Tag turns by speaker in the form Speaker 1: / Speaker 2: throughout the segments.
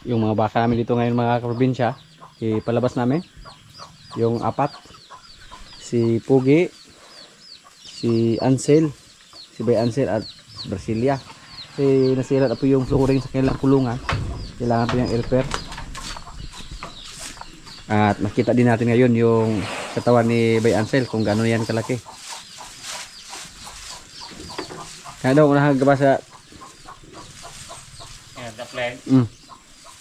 Speaker 1: yung mga baka namin dito ngayon mga kaprobinsya, ipalabas namin yung apat, si Pugi, si Ansel, si Bay Ansel at Brasilia. Kasi nasira na po yung flooring sa kanilang kulungan, kailangan po yung repair. At makita din natin ngayon yung katawan ni Bay Ansel kung gaano yan kalaki. Kaya daw unahan ka ba sa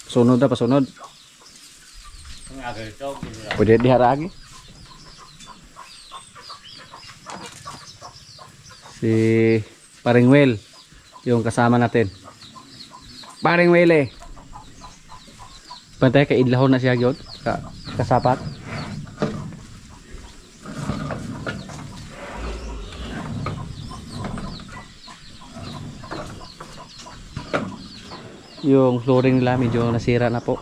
Speaker 1: sunod na pasunod. Pwede diharagi. Si Paring Will yung kasama natin. Paring Will eh. Pantay ka idlahon na siya gyud kasapat. Yung flooring nila medyo nasira na po.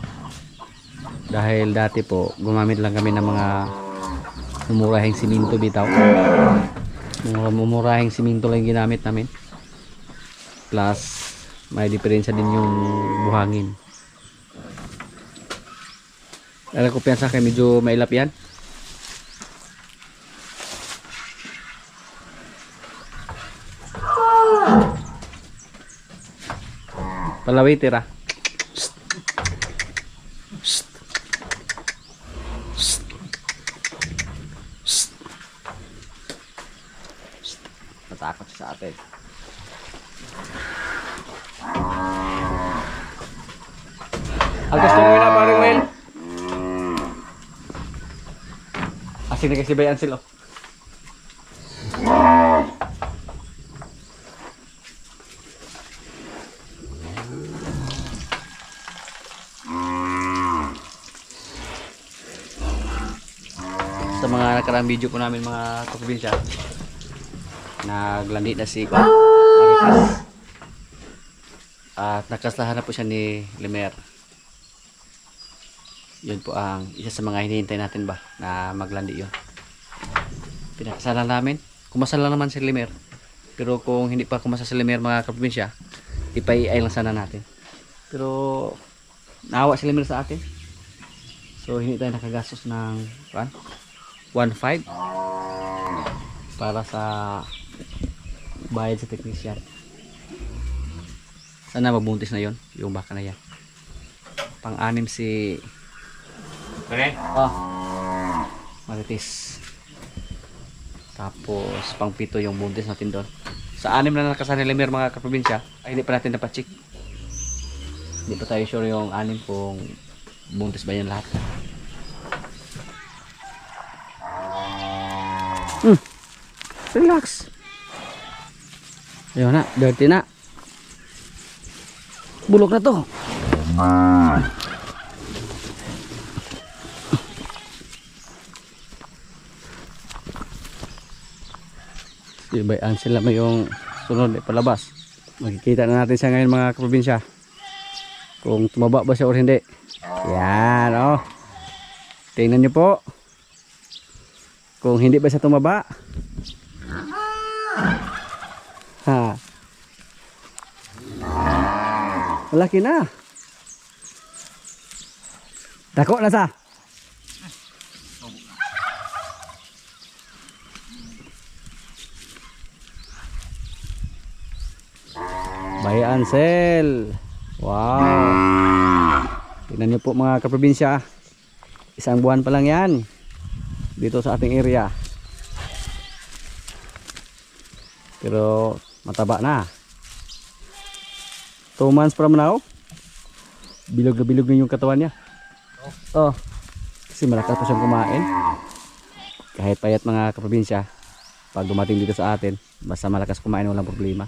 Speaker 1: Dahil dati po gumamit lang kami ng mga mumurahing siminto bitaw. Mga mumurahing siminto lang ginamit namin. Plus may diferensya din yung buhangin. Alam ko piyansa kay medyo mailap yan. Palaway tira. Natakot siya sa atin. Agos nyo na paring Will. Asin na kasi bayan sila. Sa mga nakaraang video po namin mga kaprobinsya, naglandi na si Marites at nakaslahan na po siya ni Limer. Yun po ang isa sa mga hinihintay natin ba na maglandi yun. Pinakasalan namin, kumasal lang naman si Limer, pero kung hindi pa kumasal si Limer mga kaprobinsya, ipaiay lang sana natin. Pero naawa si Limer sa atin, so hindi tayo nakagastos ng 1.5 para sa bayad sa technician. Sana mabuntis na yon yung baka na yan. Pang-anim si Marites. Tapos pang-pito yung buntis natin doon. Sa anim na nakasan ni Limer mga kaprobinsya ay hindi pa natin napacheck. Hindi pa tayo sure yung anim kung buntis ba yan lahat. Relax. Ayun na, dirty na. Bulok na to. Si Bay Ansel may yung sunod palabas. Makikita na natin siya ngayon mga kaprobinsya. Kung tumaba ba siya o hindi. Yan oh. Tingnan niyo po. Kung hindi ba siya tumaba. Ha. Malaki na. Dako na sa. Bay Ansel. Wow. Tingnan niyo po mga kaprobinsya. Isang buwan pa lang yan. Dito sa ating area. Pero mataba na. 2 months from now, bilog na yung katawan niya. Oh. Kasi malakas pa siyang kumain. Kahit payat mga kaprobinsya, pag dumating dito sa atin, basta malakas kumain, walang problema.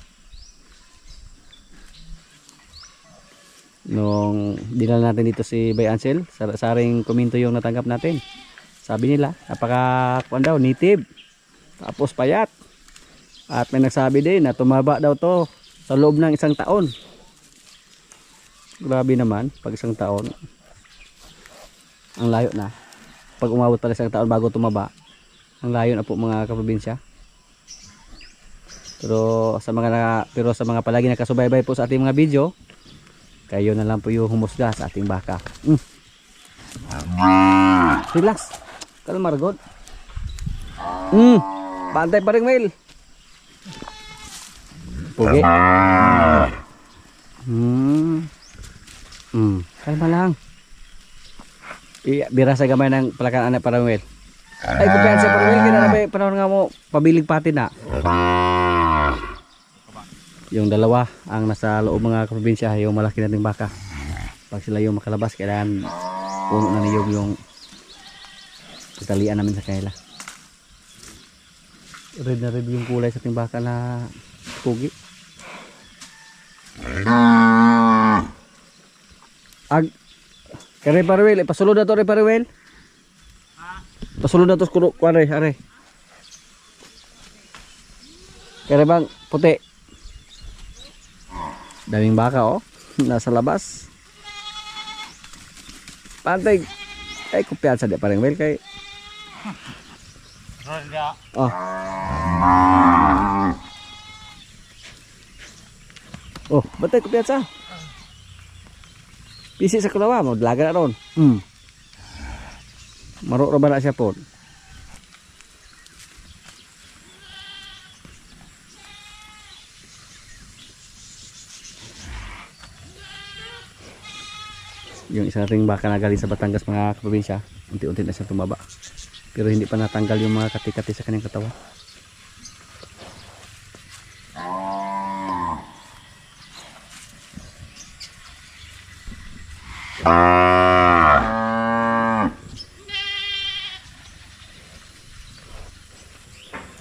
Speaker 1: Nung dinala natin dito si Bay Ansel, saring komento yung natanggap natin. Sabi nila, napaka daw, native. Tapos payat. At may nagsabi din na tumaba daw to sa loob ng 1 taon. Grabe naman, pag 1 taon. Ang layo na. Pag umabot pala 1 taon bago tumaba, ang layo na po mga kaprobinsya. Pero sa mga palagi nakasubaybay po sa ating mga video, Kayo na lang po yung humusga sa ating baka. Relax. Kalma ragod. Pantay pa rin, Will. Pugi. Kalma lang. Bira sa gamay ng palakan anak para Will. Ay, kumpiyansa para Will. Kinarabay, panahon nga mo, pabilig pati na. Yung dalawa, ang nasa loob mga kaprobinsya, yung malaki nating baka. Pag sila yung makalabas, kailangan puno na niyog yung italian namin sa kanila. Red na red yung kulay sa ating baka na pugi. Kare Parwel, ipasulod na to, Parwel. Pasulod na to, kuwari, are. Kare bang, puti. Daming baka, oh. Nasa labas. Pantay. Ay, kumpiyansa di Parwel kay. Oh. Oh, batay kumpiyansa. Pisi sa kulawa mo, dalaga na ron. Marok ba na siya po? Yung isa ring baka na galing sa Batangas mga kaprobinsya, unti-unti na siya tumaba. Pero hindi pa natanggal yung mga kati-kati sa kanyang katawan.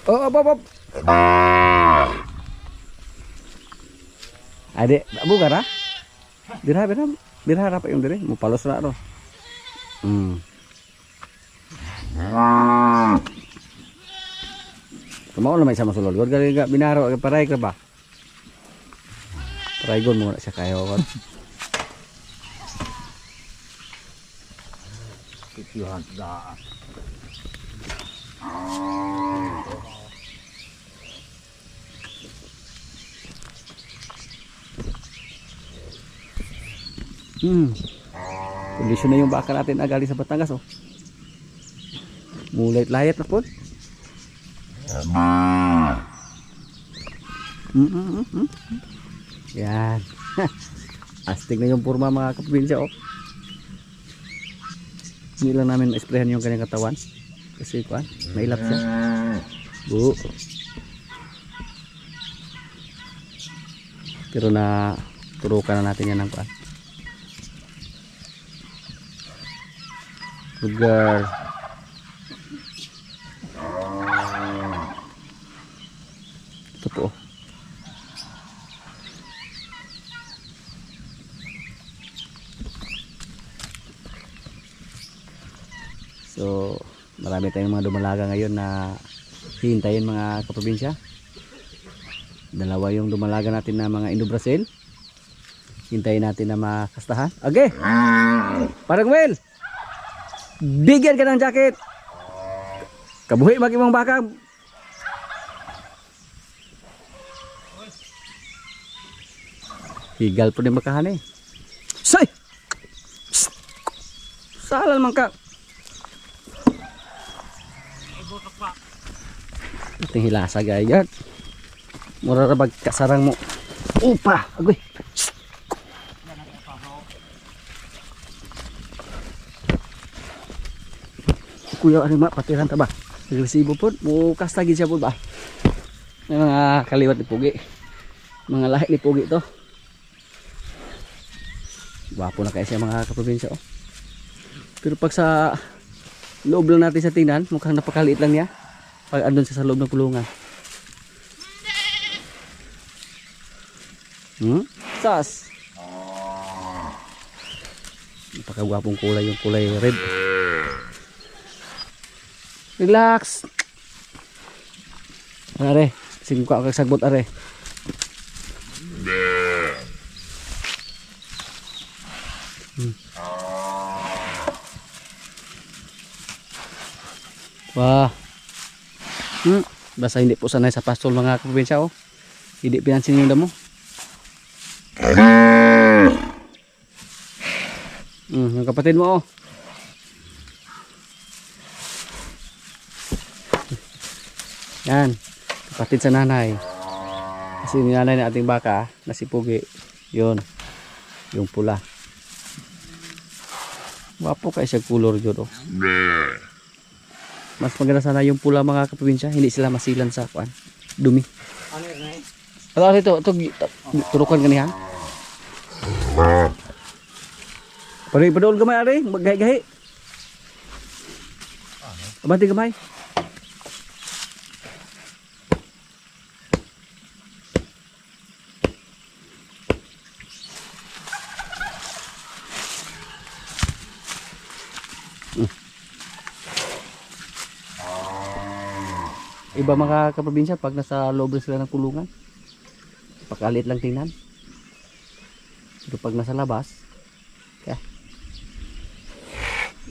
Speaker 1: Oh, op. Adik, bukan ah? Birha apa yung dire? Mo palos na ro. Kamao na may sama sulod. Gud gali ga binaro paray ka ba? Paray gon mo na siya kayo kon. Kitihan da. Kondisyon na yung baka natin agali sa Batangas, oh. Mulayt-layat na po. Yan. Astig na yung purma mga kaprobinsya, oh. Hindi lang namin ma-sprayan yung kanyang katawan. Kasi kuan, mailap siya. Pero na turukan na natin yan ng kuan. Good girl. Ito po. So, marami tayong mga dumalaga ngayon na hintayin mga kaprobinsya. Dalawa yung dumalaga natin na mga Indo-Brazil. Hintayin natin na makastahan. Okay. Parang Will. Bigyan ka ng jacket. Kabuhi mag-imong baka. Higal po din makahan eh. Say! Salah naman ka. Ito hilasa gayat. Mura rabag kasarang mo. Upa! Agoy! Kuya ano ma patiran ta ba agresibo po mukas lagi siya po ba may mga kaliwat ni pugi mga lahi ni pugi to gwapo na kaya siya mga kaprobinsya, oh. Pero pag sa loob lang natin sa tingnan mukhang napakaliit lang niya pag andun siya sa loob ng kulungan. Sas napakagwapong kulay yung kulay red. Relax. Are, singko ka sagbot are. Wah. Basta hindi po sanay sa pastol mga kaprobinsya, oh. Hindi pinansin yung damo. Yung kapatid mo oh. Yan, kapatid sa nanay. Kasi yung nanay ng ating baka na si Pugi. Yun, yung pula. Wapo kayo siya color yun oh. Mas maganda sana yung pula mga kaprobinsya. Hindi sila masilan sa kuan, dumi. Ano ito? Turukan ka niya. Padol gamay ari, maggahi-gahi. Abante gamay. Iba mga kaprobinsya pag nasa loob sila ng kulungan, pagkalit lang tingnan. Pero pag nasa labas, kaya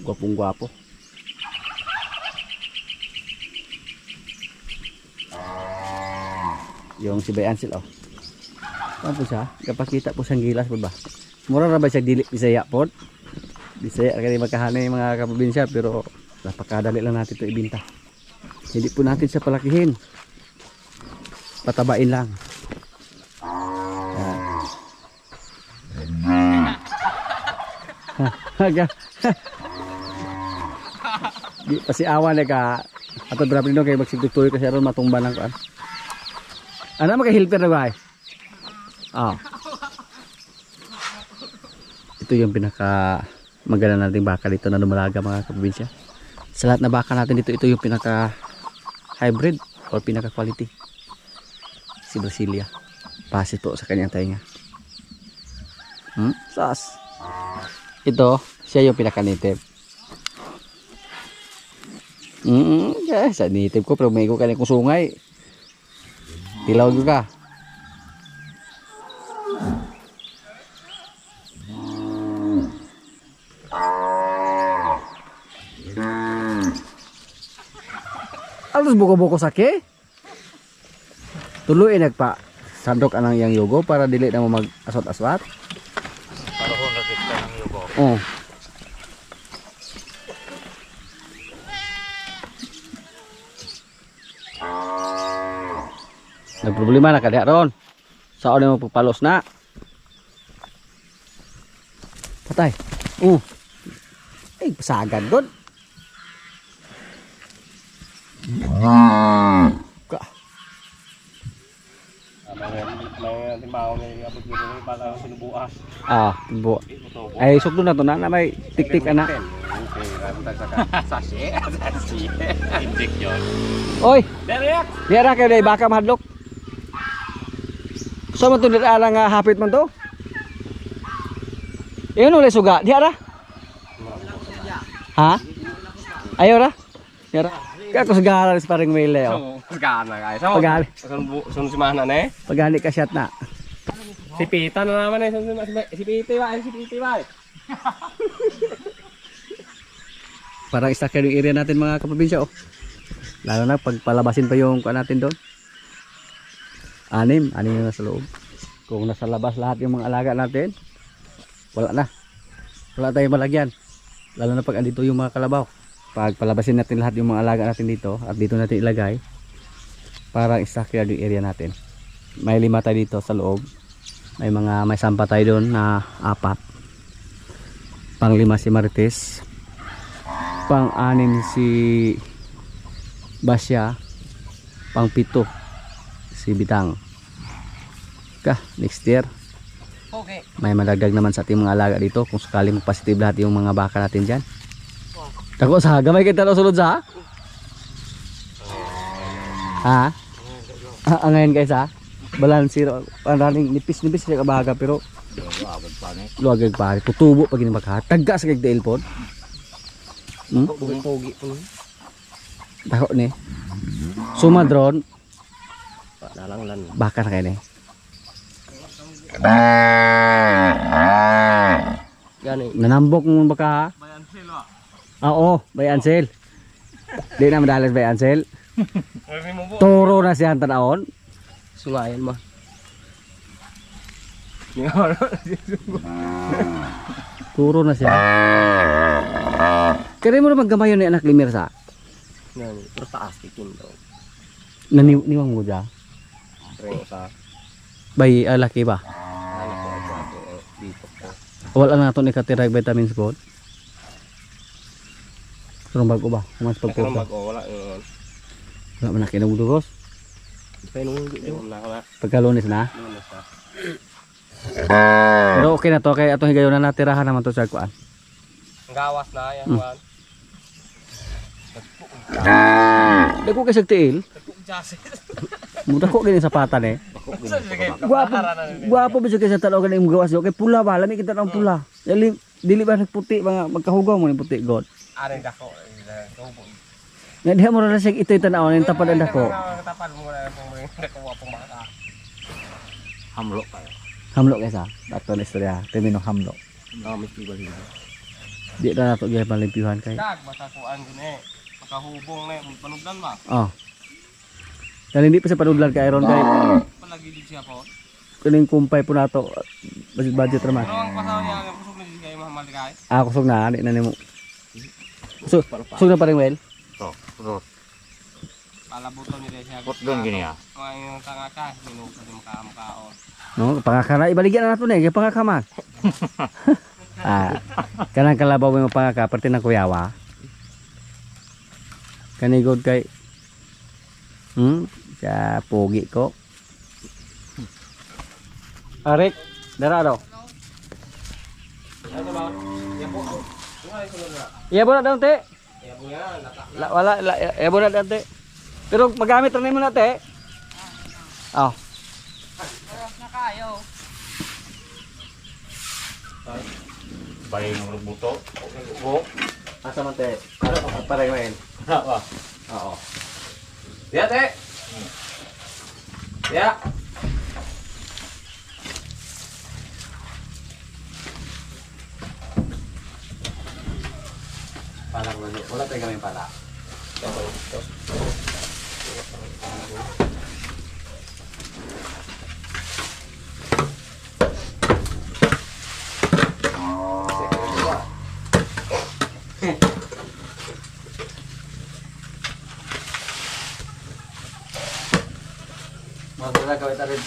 Speaker 1: gwapong gwapo. Yung si Bayansel oh. Saan po siya? Kapakita po siyang gilas po ba? Mura na ba siya dili Bisaya po? Bisaya kasi magkahanay mga kaprobinsya, pero napakadali lang natin ito ibinta. Hindi po natin siya palakihin. Patabain lang. Di pa si awan ka. Ato berapa dino kay magsigtutoy kasi aron matumba nang kuan. Ana maka-helper na ba? Ah. Ito yung pinaka maganda nating baka dito na lumalaga mga kaprobinsya. Sa lahat na baka natin dito, ito yung pinaka hybrid or pinaka quality. Si Brasilia. Pasit po sa kanyang tainga. Sas. Ito, siya yung pinaka native. Sa native ko, pero may ko kanyang kusungay. Tilaw juga. Alos buko-buko sake. Tuloy nagpa sandok anang yang yogo para dili na mo mag aswat-aswat.
Speaker 2: Para ko nagkita ng yugo.
Speaker 1: Oh. Nagproblema na kada ron. Saan mo pagpalos na? Patay. Ay, pasagad doon.
Speaker 2: May timbaho may abot dito may pala sinubuas.
Speaker 1: Bu. Ay, sukdo na to na may tik-tik ana.
Speaker 2: Okay, ramdag sa sasi. Sasi. Inject yun.
Speaker 1: Oy,
Speaker 2: Derek!
Speaker 1: diara kayo day baka mahadlok. So man to dira nga hapit man to. Iyon ulit suga, diara. Ha? Ayo ra. Diara. Kaya ko sagara sa paring mail oh.
Speaker 2: Gana guys.
Speaker 1: Pagali.
Speaker 2: Sun si mana na eh.
Speaker 1: Pagani ka shot na.
Speaker 2: Si Pita na naman eh. Si Pita ba? Si Pita ba?
Speaker 1: Parang istakya yung area natin mga kaprobinsya oh. Lalo na pag palabasin pa yung kuan natin doon. Anim na nasa loob. Kung nasa labas lahat yung mga alaga natin, wala na. Wala tayong malagyan. Lalo na pag andito yung mga kalabaw. Pag palabasin natin lahat yung mga alaga natin dito at dito natin ilagay, parang istakya yung area natin. May 5 tayo dito sa loob. May sampa tayo doon na 4. Pang 5 si Marites. Pang 6 si Basya. Pang 7 si Bitang. Next year
Speaker 2: Okay.
Speaker 1: may madagdag naman sa ating mga alaga dito kung sakali mag-positive lahat yung mga baka natin dyan. Tako sa gamay kita na sulod sa ha? Ngayon guys ha? Balansi running nipis siya kabaga pero luwagag pa tutubo pag inimagha tagga sa kagdail po.
Speaker 2: Pogi po.
Speaker 1: Tako ni sumadron
Speaker 2: Dalang lan.
Speaker 1: baka na kayo ni
Speaker 2: Gani.
Speaker 1: nanambok mo baka ha? Oo, Bayansel. Di na madalas Bayansel. Toro na siya tanaon.
Speaker 2: Sungayan mo.
Speaker 1: Puro na siya. Kaya mo na maggamayon ni anak limer sa
Speaker 2: Terus taas ikin daw.
Speaker 1: naniwang mo dyan.
Speaker 2: Ring sa
Speaker 1: Bay laki ba?
Speaker 2: anak ko ako dito ko.
Speaker 1: Wala na ito ni katirag vitamins ko. Karong bago ba? Mas
Speaker 2: Pero
Speaker 1: pagpusa.
Speaker 2: mag-wala yun.
Speaker 1: Wala man na kinagdugos.
Speaker 2: Pero nung yun na wala.
Speaker 1: Pagkalunis na.
Speaker 2: Yun na sa.
Speaker 1: Pero okay na to. Kaya itong higayon na natirahan naman to sa kuan.
Speaker 2: Gawas na yan Juan.
Speaker 1: Dako kay sagtiil.
Speaker 2: Jasit.
Speaker 1: Muda ko gini sapatan eh. Guwapo ba siya kay sa talo ganing gawas yo kay pula ba lami kita ng pula. Dili ba nagputi mga magkahugaw mo ni puti god.
Speaker 2: Aring dako. Tubo.
Speaker 1: Nga diha mo na siya ito'y tanaw ng tapad ang dako.
Speaker 2: Tapad mo na pong dako apong baka. Hamlo pa.
Speaker 1: Hamlo kay sa. Ato na istorya. Termino hamlo.
Speaker 2: Miski ba dito.
Speaker 1: Di na nato gyud palimpihan kay.
Speaker 2: Dag matakuan gini. Makahubong na panugdan ba?
Speaker 1: Oh. Dahil hindi pa sa panudlan kay Iron kay
Speaker 2: Palagi din siya po.
Speaker 1: kuning kumpay po nato budget raman.
Speaker 2: Pero ang pasaw niya ang kusog na din kayo mahamal kay.
Speaker 1: Kusog na di na nimo. Kusog na pa rin well.
Speaker 2: Oh, palabuton ni siya.
Speaker 3: Put doon gini ah.
Speaker 2: Ang tanga ka, minum sa mukha-mukhaon.
Speaker 1: No, pangakara ibaligyan na nato ni kay pangakama. Kanang kalabaw mo pangaka parte ng kuyawa. Kanigod kay sa pogi ko. Arik, dara daw.
Speaker 2: Ano ba? Yabo.
Speaker 1: Iya bo na daw te.
Speaker 2: Yabo yan.
Speaker 1: Wala iya bo na daw te. Pero magamit ra nimo na te. Oh.
Speaker 2: Na kayo.
Speaker 3: Bayi ng buto. Oo.
Speaker 1: Asa man te? Ano pare mo en? Oo.
Speaker 2: Dia teh. Ya.
Speaker 1: Palang wala tayo kami pala. Magdala kawit arid.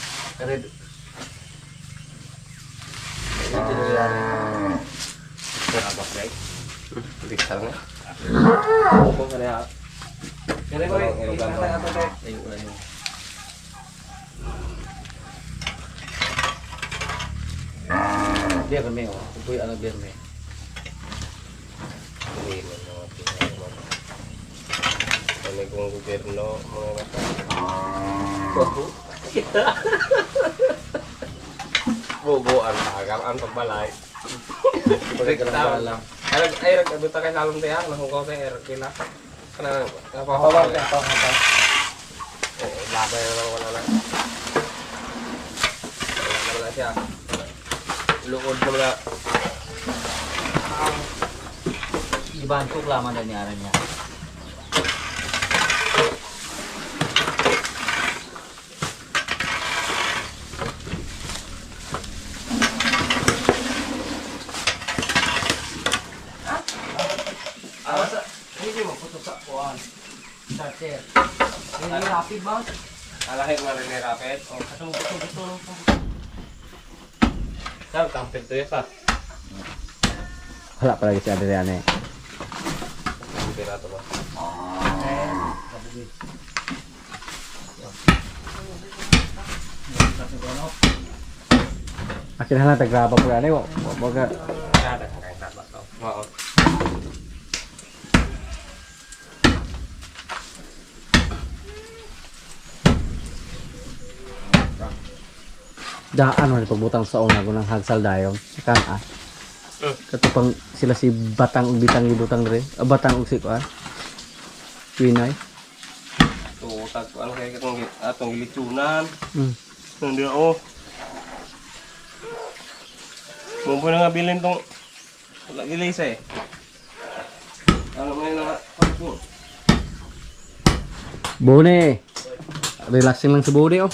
Speaker 2: Apa guys? Bisa na. Kung kaya.
Speaker 1: Kaya ko Biar me oh, kuy ano biar me.
Speaker 2: Kami kung gobyerno mga bubuan agam ang pagbalay.
Speaker 1: Lang.
Speaker 2: Ay nagduta kay salon tiya, nahugaw sa kila. Kana
Speaker 1: Pawag
Speaker 2: napahawak.
Speaker 1: ka.
Speaker 2: Labay na wala na. Wala siya. Luod mo na.
Speaker 1: Dibantuk lama dan niya. Hindi mo puto sa kuan. Starter. Hindi rapid ba?
Speaker 2: Alahit nga rin ni Rapid.
Speaker 1: Oh, katong gusto.
Speaker 2: Saan kampit to yun sa?
Speaker 1: Wala pa lagi si Adriane.
Speaker 2: Kampit na to ba?
Speaker 1: Akin halang tagraba po yan eh. Wag ka.
Speaker 2: Kada kakain tatlo to. Oo.
Speaker 1: Daan mo pagbutang sa una ko ng hagsal dayon. Kan Katupang sila si Batang ug Bitang ibutang rin. Batang ug si kuan. Winay.
Speaker 2: Tutag ko ano kaya atong gilitunan.
Speaker 1: Hmm.
Speaker 2: Hindi ako. Mumpo na nga bilhin tong gilis eh. Ano mo yun nga?
Speaker 1: Bone. Relaxing lang sa bone oh.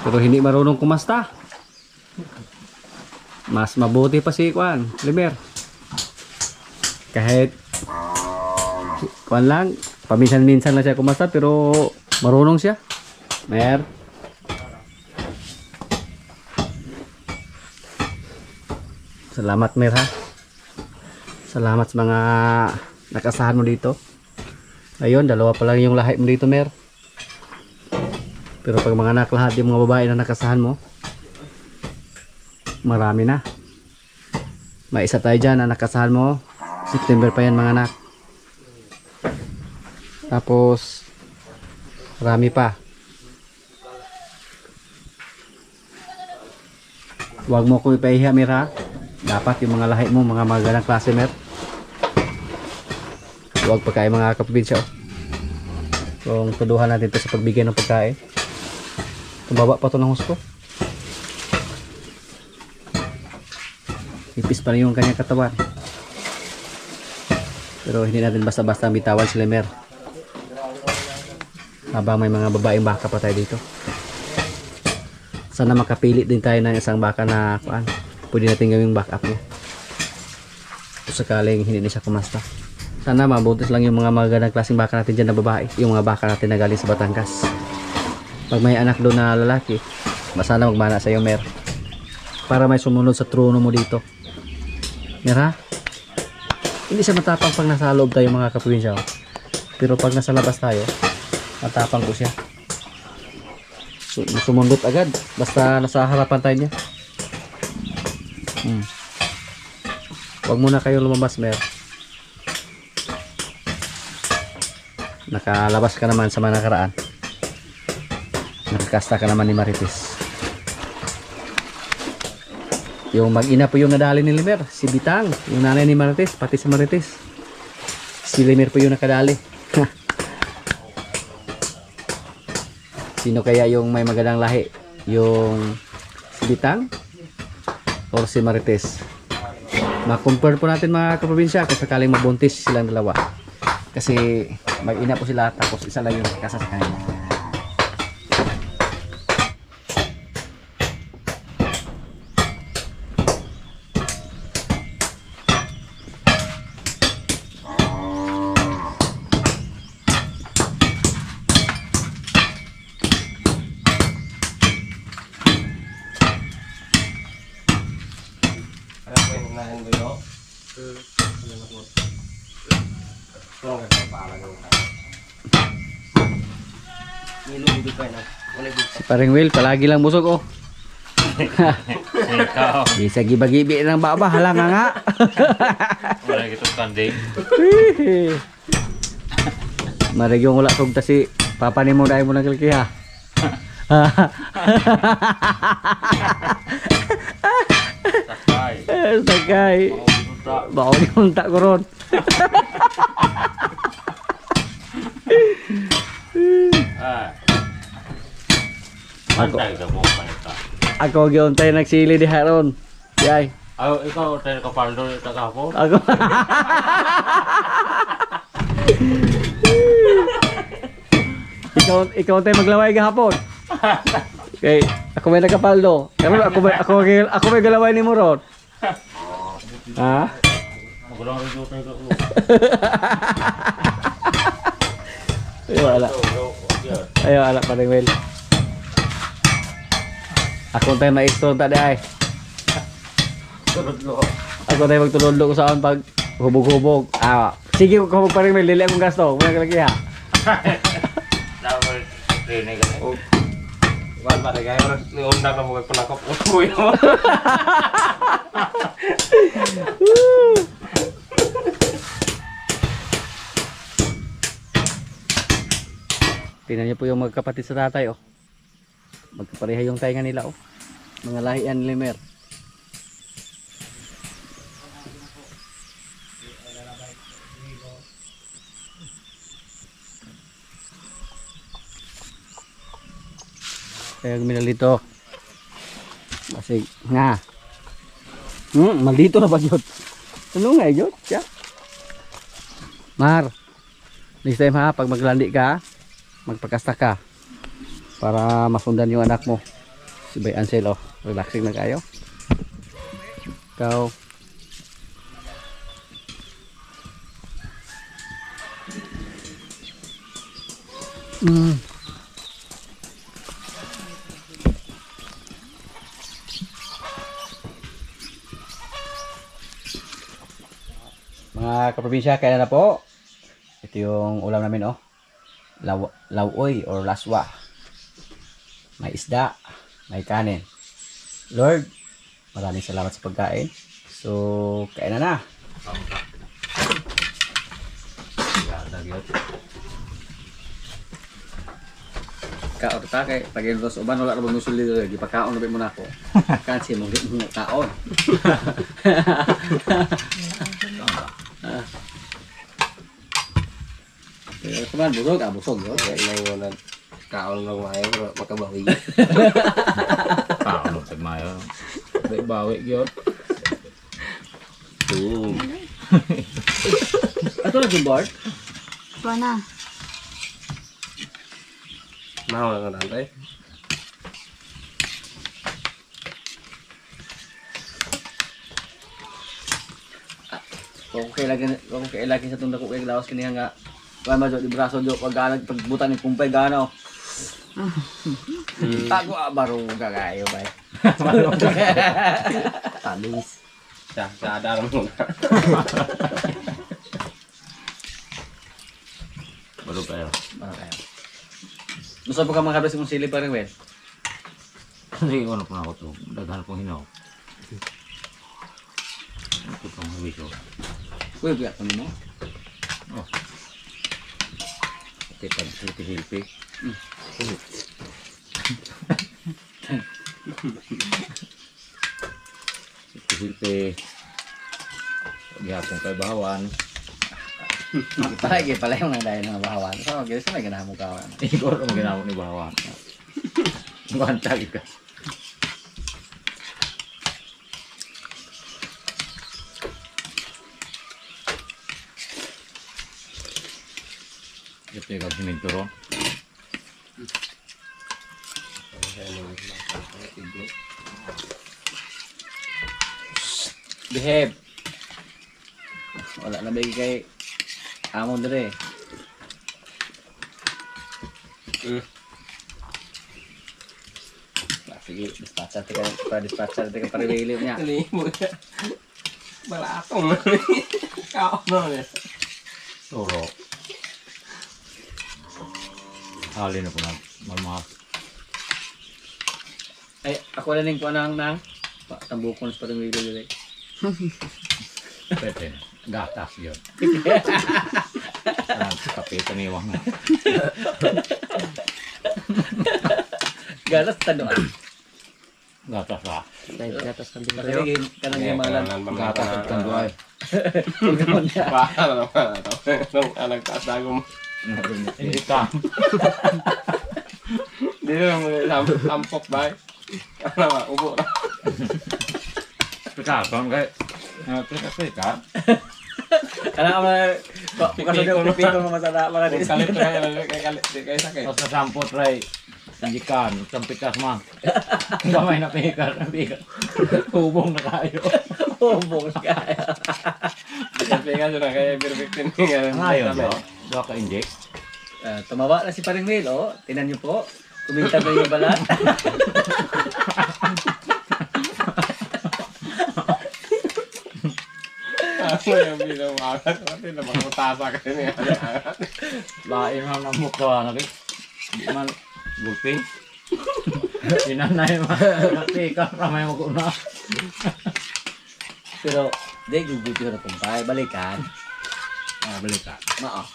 Speaker 1: Pero hindi marunong kumasta. Mas mabuti pa si Kwan, Limer. Kahit Kwan lang, paminsan-minsan lang siya kumasta pero marunong siya. Mer. Salamat Mer ha. Salamat sa mga nakasahan mo dito. Ayun, dalawa pa lang yung lahi mo dito Mer. Pero pag mga anak lahat yung mga babae na nakasahan mo, marami na. May isa tayo dyan na nakasahan mo. September pa yan mga anak. Tapos marami pa. Huwag mo ko ipahiya Mer ha. Dapat yung mga lahi mo, mga magandang klase Mer. Huwag pagkain mga kaprobinsya. Kung tuduhan natin ito sa pagbigay ng pagkain. Tumaba pa ito ng husto. Ipis pa rin yung kanyang katawan. Pero hindi natin basta-basta bitawan si Limer. Habang may mga babaeng baka pa tayo dito. Sana makapili din tayo ng isang baka na pwede natin gawing backup niya. Kung sakaling hindi na siya kumasta. Sana mabutis lang yung mga magandang klaseng baka natin dyan na babae. Yung mga baka natin na galing sa Batangas. Pag may anak doon na lalaki, sana magmana sa iyo Mer. Para may sumunod sa trono mo dito. Mer ha? Hindi siya matapang pag nasa loob tayo mga kaprobinsya. Pero pag nasa labas tayo, matapang ko siya. Sumundot agad. Basta nasa harapan tayo niya. Huwag muna kayo lumabas Mer. Nakalabas ka naman sa mga nakaraan. Nakakasta ka naman ni Marites. Yung mag-ina po yung nadali ni Limer, si Bitang, yung nanay ni Marites, pati si Marites. Si Limer po yung nakadali. Sino kaya yung may magandang lahi? Yung si Bitang or si Marites? Ma-compare po natin mga kaprobinsya kung sakaling mabuntis silang dalawa. Kasi mag-ina po sila tapos isa lang yung kasa sa kanila.
Speaker 2: Ano po yung nahin mo yun?
Speaker 1: Si Paring Will, palagi lang busog oh.
Speaker 3: Ikaw.
Speaker 1: Bisa giba-gibi ng baba, halang nga.
Speaker 3: Wala kitong kanding.
Speaker 1: Marigyong wala kong si papa ni mo dahil mo nagkalkiha.
Speaker 3: Sakay.
Speaker 1: Sakay. Bako ni unta ko ron.
Speaker 3: Mantay ka mo panita.
Speaker 1: Ako giuntay nagsili di haron. Yay.
Speaker 3: Ikaw tayo kapaldo ito kapo.
Speaker 1: Ako. ikaw tayo maglaway gahapon. Okay, ako may nagkapaldo. Karon ako may galaway ni mo ron. Ha?
Speaker 3: Magulong rin tayo ka.
Speaker 1: Wala. Ayo ala pa rin Will. Ako tayo maestro ta ay. Ako tayo magtulod ko saan pag hubog-hubog. Sige ko hubog pa rin Will, dili akong gasto. Wala lagi ha.
Speaker 3: Dapat training ka.
Speaker 2: Wan pa rin kayo. Undang na mo panakop. Uy mo.
Speaker 1: Tingnan niyo po yung magkapatid sa tatay oh. Magkapareha yung tainga nila oh. Mga lahian ni Limer. Kaya guminal dito. Kasi nga. Maldito na ba yun? Ano nga yun? Siya. Mar. Next time ha, pag maglandi ka, magpakasta ka. Para masundan yung anak mo. Si Bay Ansel, oh. Relaxing na kayo. Ikaw. Mga kaprobinsya, kaya na po. Ito yung ulam namin, oh. Lauoy or laswa. May isda, may kanin. Lord, maraming salamat sa pagkain. So, kain na. Kaon ta kay pagin ros uban wala ra bang nusul dito di pagkaon na mo nako. Kansi mo di mo kaon. Kuman busog yo.
Speaker 2: Kaya nang kaon lang maayo pero makabawi.
Speaker 3: Tao sa mayo. Dai bawi gyud.
Speaker 1: Ato na Bart.
Speaker 4: Mana?
Speaker 2: Mahal ka nanay.
Speaker 1: Kung kay lagi sa tunda ko kay lawas kini nga wala ma di braso do pagbutan ni kumpay gano. Ako baro gagayo bay. Talis.
Speaker 2: Sa adar mo.
Speaker 3: Baru kayo.
Speaker 1: Okay. Gusto po ka mga kabis mong sili pa rin, Wel?
Speaker 3: Hindi ko na ako to. Daghan kong hinaw. Ito pang hawiso.
Speaker 1: Uy, biyak mo mo.
Speaker 3: Oh. Ito pang silpi-silpi. Silpi-silpi. Gihapon kay bahawan.
Speaker 1: Pala yung nandayan ng bahawan. So, gila sa may ganahan mong kawan.
Speaker 3: Ikaw na maginamot ni bahawan. Bantag ka. Ito yung siminto ron.
Speaker 1: Behave. Wala na bagi kay amon dire. Sige, dispatcher tika parili niya.
Speaker 2: Kali mo. Balatong. Kaon na niya.
Speaker 3: Turo. Hali na po na malmahal.
Speaker 1: Ay, ako na ning kuanang nang tambukon sa parili dire.
Speaker 3: Pwede. Gatas yun. Kape taniwang na.
Speaker 1: Galas tanuan.
Speaker 3: Gatas lah.
Speaker 1: Dahil gatas kan dito. Kanang imalan.
Speaker 3: Gatas at kanduay.
Speaker 2: Bahala naman ito. Nung nagtatagom.
Speaker 3: Hindi ka.
Speaker 2: Hindi na sampok ba? Ano ba? Ubo na.
Speaker 3: Pagkakon kay. Pagkakon.
Speaker 1: Ano ka bukas na pipito mo masada mga
Speaker 2: Kung kalit na kaya sakit.
Speaker 3: Tapos nasampot ray. Sanjikan. Sampitas man. Gamay na pikar. Hubong na kayo.
Speaker 1: Hubong kaya.
Speaker 2: Sabi nga doon na kaya perfectin nga.
Speaker 3: Ngayon ba? Doon ka inject.
Speaker 1: Tumawa na si Paring Will, oh. Tinan niyo po. Kumintag na yung balat.
Speaker 2: Ako yung binawagan. Pati na makutasa ka niya.
Speaker 3: Lain lang ng mukha na rin. Di man gulping. Inanay man. Pikar na may maguna.
Speaker 1: Pero, di, guguti ko na kumpay. Balikan.
Speaker 3: Balikan.
Speaker 1: Mao.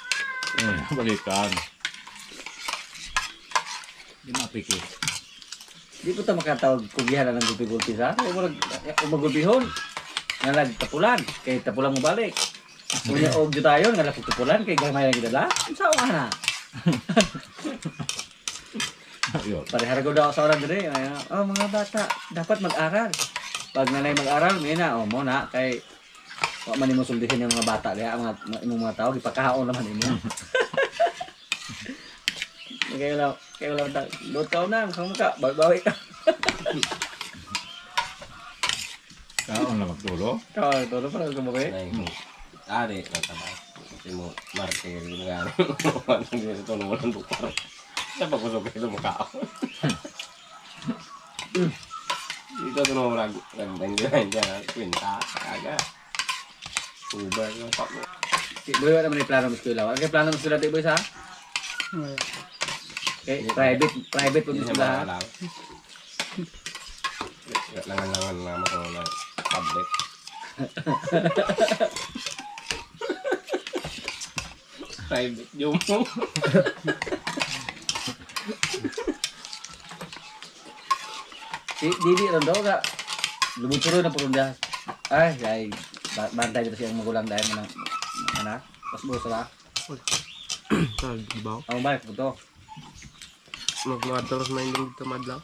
Speaker 3: Balikan. Di mapiki.
Speaker 1: Di po ito makatawag kugihan na ng gulpi-gulpi sa akin. Kung magulpihon, nalag tapulan. Kaya tapulan mo balik. Kung yung og tayo, nalag tapulan. Kaya gamay na gidala. Saan ka na?
Speaker 3: Ayun.
Speaker 1: Parehara ko daw sa oras dire. Oh, mga bata, dapat mag-aral. Pag nanay mag-aral, may na, oh, mo na, kay wa man mo suldihin yung mga bata diha, ang imong mga tao gipakaon naman imo. Kaya wala ta, dot ka na, kamu ka, bawi ka.
Speaker 3: Dulo?
Speaker 1: Todo para gumawa.
Speaker 2: Ari, natabas. Kasi mo, martir, yung gano'n. Ano yung ito, walang bukar. Sa pagkusok ito, mukha ako. Dito ito naman nagdang dyan. Kwinta, kaga. Uber, yung pak mo.
Speaker 1: Boy, wala naman yung plano mo eskwela. Wala kayo plano mo eskwela, boy, sa? Okay, private po
Speaker 2: Hindi
Speaker 1: mo
Speaker 2: siya
Speaker 1: eskwela.
Speaker 2: makalaw. Langan-langan naman ko ng tablet. Private yung mo.
Speaker 1: Didi ron daw ka. Lumuturo na po ron. Ay, bantay dito siyang magulang dahil mo ng anak. Tapos mo sa
Speaker 2: Dibaw?
Speaker 1: Ang balik po to.
Speaker 2: Mag-madaros na yung dito madlaw.